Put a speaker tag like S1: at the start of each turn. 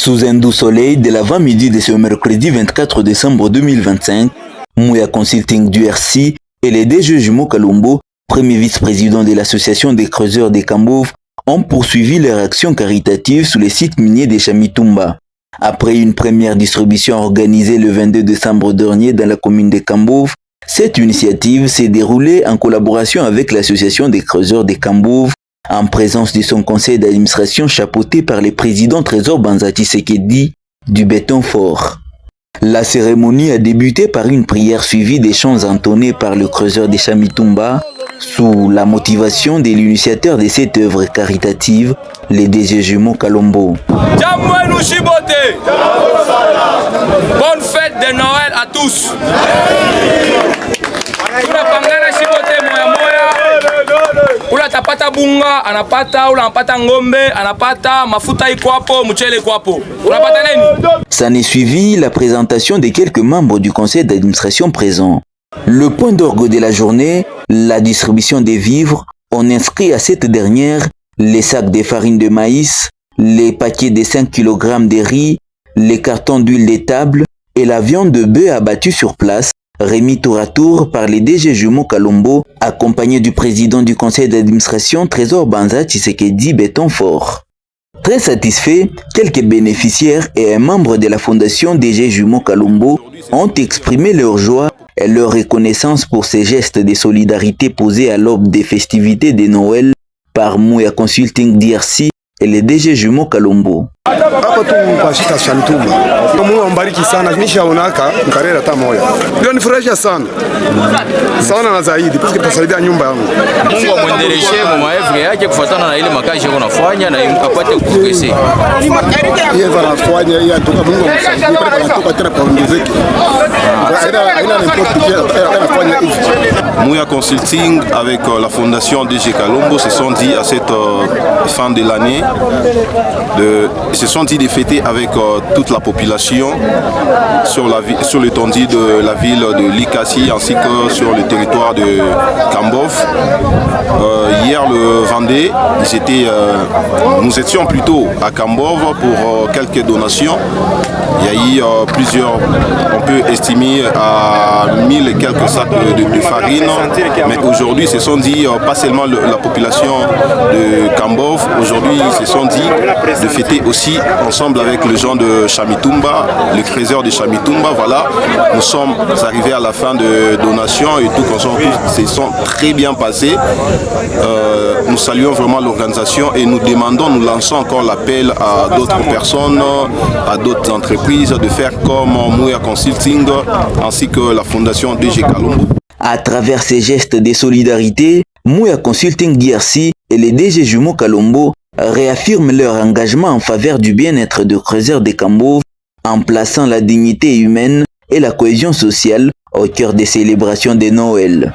S1: Sous un doux soleil de l'avant-midi de ce mercredi 24 décembre 2025, Mouya Consulting du RC et les DG Jumeaux Kalombo, premier vice-président de l'association des creuseurs des Kambov, ont poursuivi leur action caritative sous les sites miniers des Chamitumba. Après une première distribution organisée le 22 décembre dernier dans la commune de Kambov, cette initiative s'est déroulée en collaboration avec l'association des creuseurs des Kambov, en présence de son conseil d'administration chapeauté par le président Trésor Banza Tshisekedi du béton fort. La cérémonie a débuté par une prière suivie des chants entonnés par le creuseur des Chamitumba sous la motivation de l'initiateur de cette œuvre caritative, les DG Jumeaux Kalombo.
S2: Bonne fête de Noël à tous. Ula tapata bunga, anapata, ula anapata ngombe, anapata mafuta ikwapo, mchele kwapo. Unapata nini?
S1: S'en est suivi la présentation de quelques membres du conseil d'administration présents. Le point d'orgue de la journée, la distribution des vivres, on inscrit à cette dernière les sacs de farine de maïs, les paquets de 5 kg de riz, les cartons d'huile de table et la viande de bœuf abattue sur place, remis tour à tour par les DG Jumeaux Kalombo, accompagnés du président du conseil d'administration Trésor Banza Tshisekedi béton fort. Très satisfaits, quelques bénéficiaires et un membre de la fondation DG Jumeaux Kalombo ont exprimé leur joie et leur reconnaissance pour ces gestes de solidarité posés à l'aube des festivités de Noël par Mouya Consulting DRC et les DG Jumeaux Kalombo.
S3: Hapa tu mpashika Chamitumba. Mungu ambariki sana. Nishaonaka mkarera hata moja. Ndio nifurahisha sana. Sana na zaidi parce que tutasaidia nyumba yangu.
S2: Mungu amwendeleshe maevre yake kufuatana na ile makazi yako nafanya na apate kuprogresi.
S3: Yeye anafanya yeye atoka Mungu amsaidie pale anatoka tena kwa ongezeke. Aina anafanya hivi.
S4: Mouya Consulting avec la fondation DG Kalombo se sont dit à cette fin de l'année se sont dit de fêter avec toute la population sur l'étendue de la ville de Likasi ainsi que sur le territoire de Kambov. Hier le 22, nous étions plutôt à Kambov pour quelques donations. Il y a eu plusieurs, on peut estimer à 1000 et quelques sacs de farine. Mais aujourd'hui, ils se sont dit, pas seulement la population de Kambov, aujourd'hui, ils se sont dit de fêter aussi ensemble avec les gens de Chamitumba, les creuseurs de Chamitumba. Voilà, nous sommes arrivés à la fin de donation et tout se sont très bien passés. Nous saluons vraiment l'organisation et nous lançons encore l'appel à d'autres personnes, à d'autres entreprises de faire comme Mouya Consulting ainsi que la fondation DG Kalombo.
S1: À travers ces gestes de solidarité, Mouya Consulting DRC et les DG Jumeaux Kalombo réaffirment leur engagement en faveur du bien-être de creuseurs des Kambov en plaçant la dignité humaine et la cohésion sociale au cœur des célébrations de Noël.